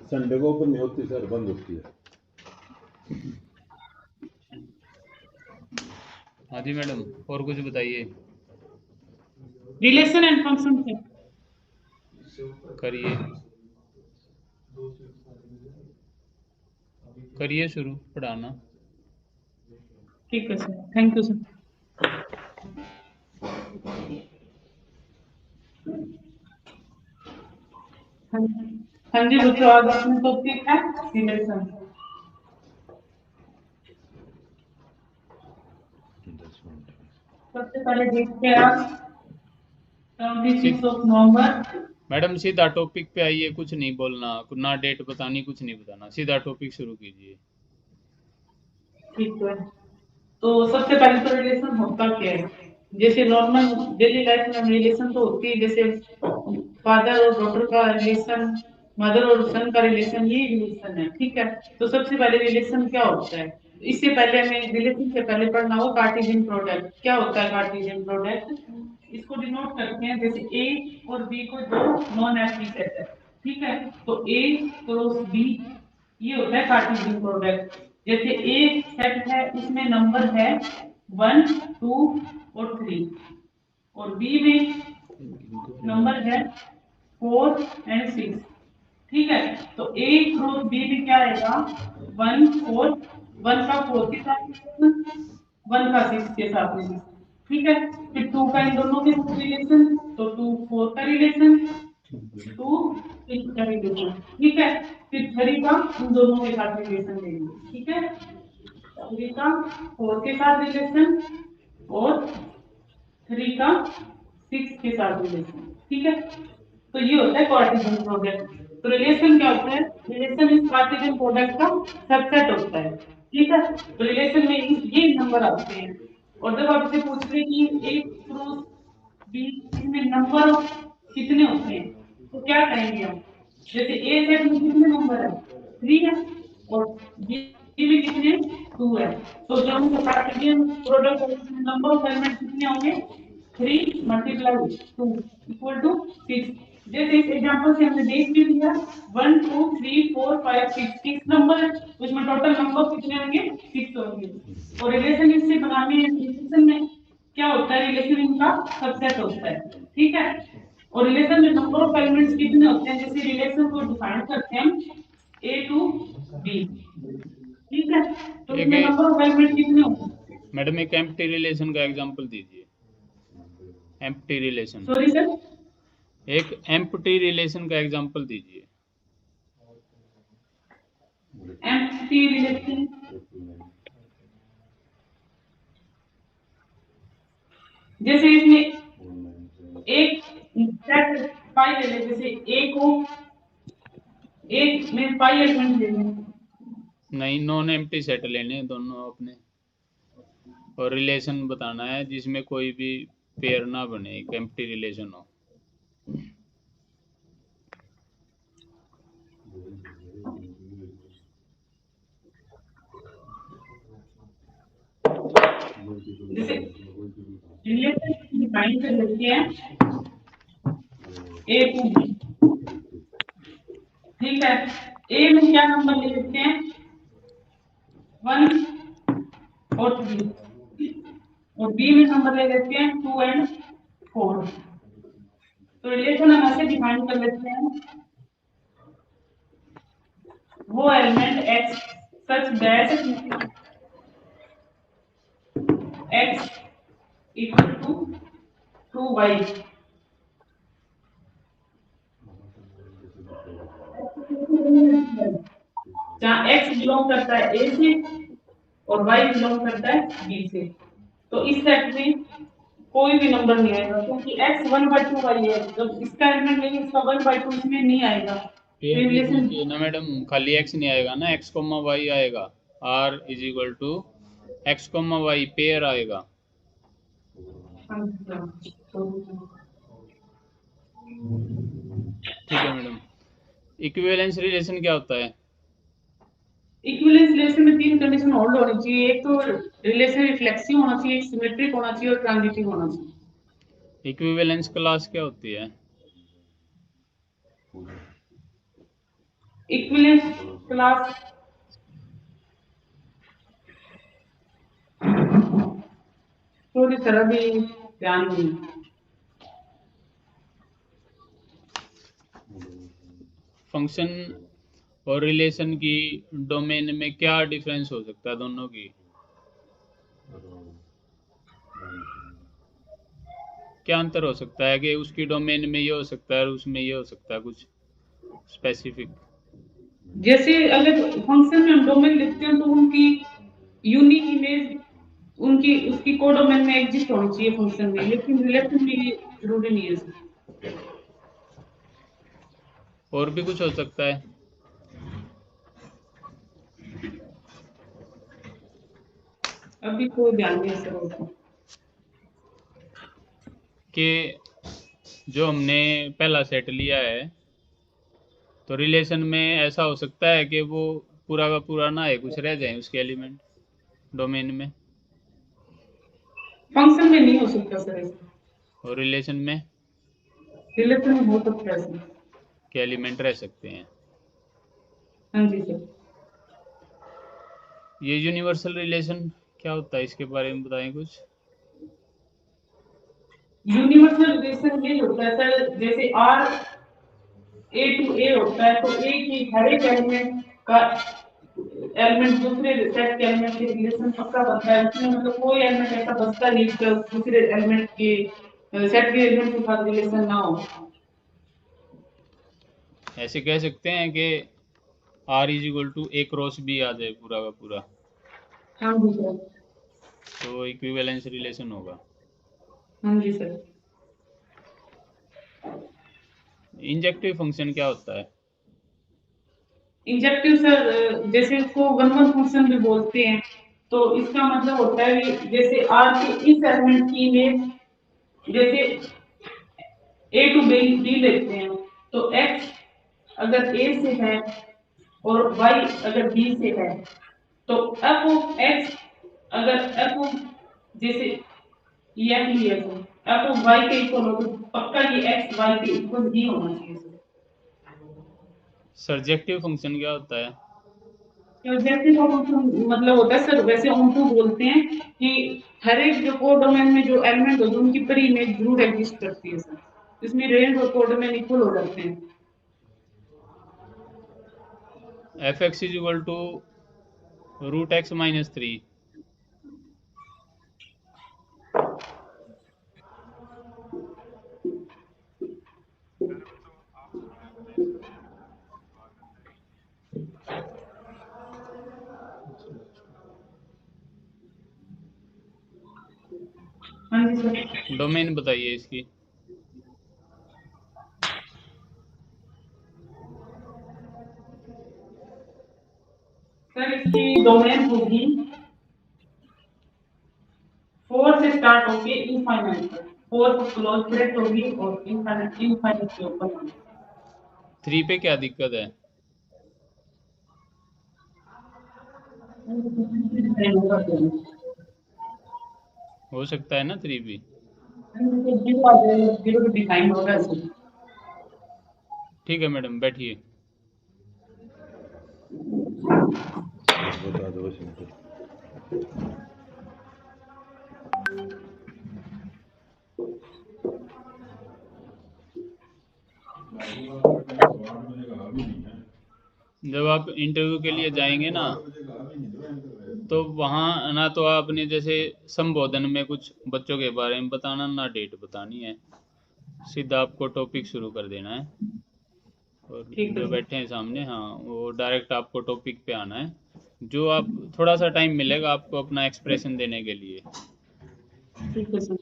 Sunday को open नहीं होती सर, बंद होती है। हाँ जी मैडम, और कुछ बताइए। रिलेशन एंड फंक्शन करिए करिए शुरू पढ़ाना। ठीक है सर, थैंक यू सर। हाँ जी बच्चों, आज अपने टॉपिक है रिलेशन। सबसे पहले देखते हैं आज 26 नवंबर। मैडम सीधा टॉपिक पे आइए, कुछ नहीं बोलना, ना डेट बतानी, कुछ नहीं बताना, सीधा टॉपिक शुरू कीजिए। ठीक है, तो सबसे पहले तो रिलेशन होता क्या है। जैसे नॉर्मल डेली लाइफ में रिलेशन तो होती है, जैसे फादर और डॉटर का रिलेशन, मदर और सन का रिलेशन, ये रिलेशन है। ठीक है, तो सबसे पहले रिलेशन क्या होता है, इससे पहले हमें रिलेशन से पहले पढ़ना हो कार्टेशियन प्रोडक्ट। क्या होता है कार्टेशियन प्रोडक्ट, इसको डिनोट करते हैं जैसे ए और बी को दो नॉन एम्प्टी सेट है। ठीक है, तो ए क्रॉस बी ये होता है कार्टेशियन प्रोडक्ट। जैसे ए सेट है, इसमें नंबर है 1 2 और 3, और बी में नंबर है 4 एंड 6। ठीक है, तो ए क्रॉस बी में क्या आएगा, 1 4, 1 का 4 के साथ रिलेशन, 1 का 6 के साथ रिलेशन। ठीक है, फिर 2 का इन दोनों के साथ रिलेशन, तो 2 4 का रिलेशन, 2 6 का रिलेशन। ठीक है, फिर 3 का इन दोनों के साथ रिलेशन लेंगे। ठीक है, 3 का 4 के साथ रिलेशन और 3 का 6 के साथ रिलेशन। ठीक है, तो ये होता है कार्टेशियन प्रोडक्ट। तो रिलेशन क्या होता है, रिलेशन इस कार्टेशियन प्रोडक्ट का सबसेट होता है। ठीक है, तो रिलेशन में ये नंबर आते हैं, और जब आपसे पूछ रहे कि ए क्रॉस बी इसमें नंबर कितने होते हैं, तो क्या कहेंगे हम। जैसे ए सेट में कितने नंबर है, 3 है, और बी में कितने 2 है। तो जब हम Cartesian product number of element कितने होंगे, 3 मल्टीप्लाई 2 इक्वल टू 6। जैसे इस एग्जांपल से हमने देख भी लिया 1 2 3 4 5 6 नंबर है, उसमें टोटल नंबर कितने होंगे, 6 होंगे। और रिलेशन इससे बनाने रिलेशन में क्या होता है, रिलेशन इनका सबसेट होता है। ठीक है, और रिलेशन में नंबर ऑफ एलिमेंट्स कितने होते हैं, जैसे रिलेशन को डिफाइन करते हैं हम ए टू बी। ठीक है, तो इसमें नंबर ऑफ एलिमेंट कितने होते हैं। मैडम एक एम्प्टी रिलेशन का एग्जांपल दीजिए। एम्प्टी रिलेशन, सॉरी सर, एक एम्प्टी रिलेशन का एग्जांपल दीजिए। एम्प्टी रिलेशन जैसे इसमें एक सेट पाई ले ले, जैसे ए को एक में पाई एलिमेंट ले लें। नहीं, नॉन एम्प्टी सेट लेने हैं दोनों अपने, और रिलेशन बताना है जिसमें कोई भी पेयर ना बने, एक एम्प्टी रिलेशन हो। जैसे रिलेशन डिफाइन कर लेते हैं ए टू बी। ठीक है, ए में क्या नंबर ले लेते हैं 1 और 3, और बी में नंबर ले लेते हैं 2 एंड 4। तो रिलेशन हम ऐसे डिफाइन कर लेते हैं, वो element x such that x equal to 2y, जहाँ x बिलोंग करता है a से और y बिलोंग करता है b से। तो इस सेट में कोई भी नंबर नहीं आएगा, क्योंकि x 1/2y है, जब इसका एलिमेंट लेंगे इसका 1/2 इसमें नहीं आएगा। पेयर लिखना चाहिए ना मैडम, खाली x नहीं आएगा ना, x y आएगा। r is equal to x y pair आएगा। ठीक है मैडम, इक्विवेलेंस रिलेशन क्या होता है। इक्विवेलेंस रिलेशन में 3 कंडीशन होल्ड होनी चाहिए, एक तो रिलेशन रिफ्लेक्सिव होना चाहिए, सिमेट्रिक होना चाहिए और ट्रांजिटिव होना चाहिए। इक्विवेलेंस क्लास क्या होती है। इक्विवेलेंस क्लास थोड़ी तरह भी ध्यान नहीं। फंक्शन और रिलेशन की डोमेन में क्या डिफरेंस हो सकता है दोनों की? क्या अंतर हो सकता है कि उसकी डोमेन में ये हो सकता है और उसमें ये हो सकता है, कुछ स्पेसिफिक? जैसे अगर फंक्शन में हम डोमेन लिखते हैं तो उनकी यूनिक इमेज उनकी उसकी कोडोमेन में एग्जिस्ट होनी चाहिए फंक्शन में, लेकिन रिलेशन में ये जरूरी नहीं है सर। और भी कुछ हो सकता है? अभी कोई ध्यान नहीं है सर उसमें। कि जो हमने पहला सेट लिया है तो रिलेशन में ऐसा हो सकता है कि वो पूरा का पूरा ना है, कुछ रह जाए उसके एलिमेंट डोमेन में, फंक्शन में नहीं हो सकता सर ऐसा। और रिलेशन में रिलेशन में हो सकता है सर। के एलिमेंट रह सकते हैं। हाँ जी सर। ये यूनिवर्सल रिलेशन क्या होता है, इसके बारे में बताएं कुछ। यूनिवर्सल रिलेशन ये होता है सर, जैसे आर ए टू ए होता है तो ए की हर एक एलिमेंट का एलिमेंट दूसरे सेट के एलिमेंट के रिलेशन पक्का बनता है। इसमें मतलब कोई एलिमेंट ऐसा बचता नहीं जो दूसरे एलिमेंट के सेट के एलिमेंट के साथ रिलेशन ना हो। ऐसे कह सकते हैं कि R is equal to A cross B आ जाए पूरा का पूरा, हाँ जी सर। तो इक्विवेलेंस रिलेशन होगा। हाँ जी सर। इंजेक्टिव फंक्शन क्या होता है? इंजेक्टिव सर जैसे इसको वन वन फंक्शन भी बोलते हैं, तो इसका मतलब होता है कि जैसे आर के इस एलिमेंट की इमेज जैसे ए टू बी लेते हैं तो एक्स अगर ए से है और वाई अगर बी से है तो एफ ऑफ एक्स अगर एफ ऑफ जैसे ये लिया तो एफ ऑफ वाई के इक्वल हो तो पक्का ये एक्स वाई के इक्वल ही होना चाहिए सर। सर्जेक्टिव फंक्शन क्या होता है? ऑब्जेक्टिव फंक्शन मतलब होता है सर, वैसे उनको बोलते हैं कि हर एक जो कोडोमेन में जो एलिमेंट होते हैं उनकी प्री इमेज जरूर एग्जिस्ट करती है सर, इसमें रेंज और कोडोमेन इक्वल हो जाते हैं। F x is equal to root x minus 3। हाँ जी सर। डोमेन बताइए इसकी। सर इसकी डोमेन होगी 4 से स्टार्ट होगी इनफाइनाइट तक, 4 को क्लोज ब्रैकेट होगी और इनफाइनाइट से ओपन होगी। 3 पे क्या दिक्कत है? हो सकता है ना 3 भी। जीरो पे डिफाइन होगा सर। ठीक है मैडम, बैठिए। बता दो शंकर। जब आप इंटरव्यू के लिए जाएंगे ना तो वहाँ ना तो आपने जैसे संबोधन में कुछ बच्चों के बारे में बताना, ना डेट बतानी है, सीधा आपको टॉपिक शुरू कर देना है। और जो बैठे हैं सामने, हाँ, वो डायरेक्ट आपको टॉपिक पे आना है। जो आप थोड़ा सा टाइम मिलेगा आपको अपना एक्सप्रेशन देने के लिए, ठीक है सर।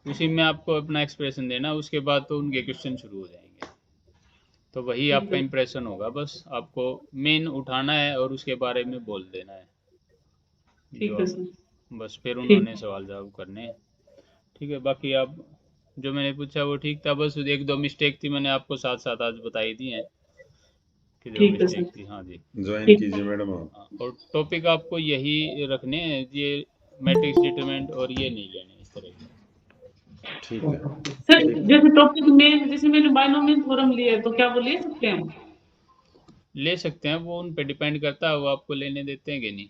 उसी में आपको अपना एक्सप्रेशन देना, उसके बाद तो उनके क्वेश्चन शुरू हो जाएंगे। तो वही आपका इम्प्रेशन होगा, बस आपको मेन उठाना है और उसके बारे में बोल देना है। ठीक है सर। बस फिर उन्होंने सवाल जवाब करने हैं। ठीक है, बाकी आप जो मैंने पूछा वो ठीक था, बस एक दो मिस्टेक थी मैंने आपको साथ साथ आज बताई दी हैं कि जो मिस्टेक थी। हाँ जी, ज्वाइन कीजिए मैडम आप। और टॉपिक आपको यही रखने हैं, ये मैट्रिक्स डिटरमिनेंट और ये नहीं लेने इस तरह के। ठीक है। सर जैसे टॉपिक में जैसे मैंने बायनोमियल थ्योरम लिया है तो क्या वो ले सकते हैं हम? ले सकते हैं, वो उन पे डिपेंड करता है, वो आपको लेने देते हैं कि नहीं।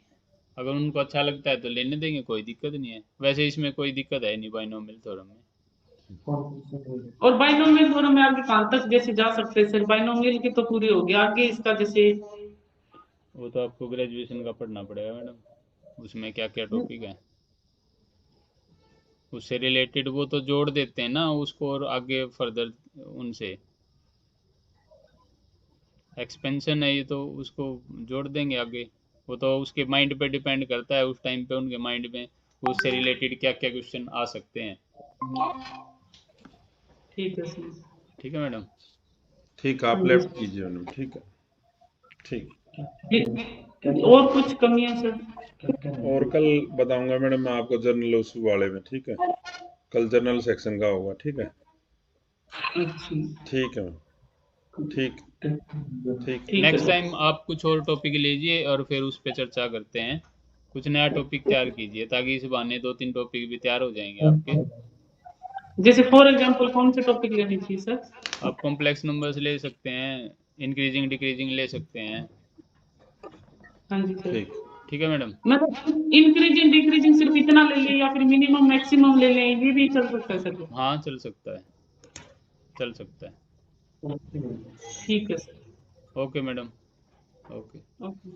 अगर उनको अच्छा लगता है तो लेने देंगे, कोई दिक्कत नहीं है। वैसे इसमें कोई दिक्कत है नहीं बाइनोमियल थ्योरम में। और बायनोमियल थ्योरम में आगे कहाँ तक जैसे जा सकते हैं सर? बायनोमियल की तो पूरी होगी, आगे इसका जैसे वो तो आपको ग्रेजुएशन का पढ़ना पड़ेगा मैडम, उसमें क्या क्या टॉपिक है उससे रिलेटेड, वो तो जोड़ देते हैं ना उसको, और आगे फर्दर उनसे एक्सपेंशन है ये तो उसको जोड़ देंगे आगे। वो तो उसके माइंड पे डिपेंड करता है, उस टाइम पे उनके माइंड में उससे रिलेटेड क्या क्या क्वेश्चन आ सकते हैं। ठीक है सर। ठीक है मैडम। ठीक, आप हाँ लेफ्ट जी। कीजिए मैडम। ठीक है। ठीक। और कुछ कमियां सर? और कल बताऊंगा मैडम मैं आपको जर्नल उस वाले में। ठीक है, कल जर्नल सेक्शन का होगा। ठीक है। अच्छा ठीक है मैम। ठीक। ठीक। ठीक है नेक्स्ट सर। टाइम आप कुछ और टॉपिक लीजिए और फिर उस पर चर्चा करते हैं। कुछ नया टॉपिक तैयार कीजिए ताकि इस बहाने 2-3 टॉपिक भी तैयार हो जाएंगे आपके। जैसे फॉर एग्जांपल कौन से टॉपिक लेने चाहिए सर? आप कॉम्प्लेक्स नंबर्स ले सकते हैं, इंक्रीजिंग डिक्रीजिंग ले सकते हैं। हाँ जी सर। ठीक। ठीक है मैडम। मतलब इंक्रीजिंग डिक्रीजिंग सिर्फ इतना ले लें या फिर मिनिमम मैक्सिमम ले लें, ये भी चल सकता है सर? हाँ चल सकता है, चल सकता है। ठीक है sir. Okay madam. Okay. Okay.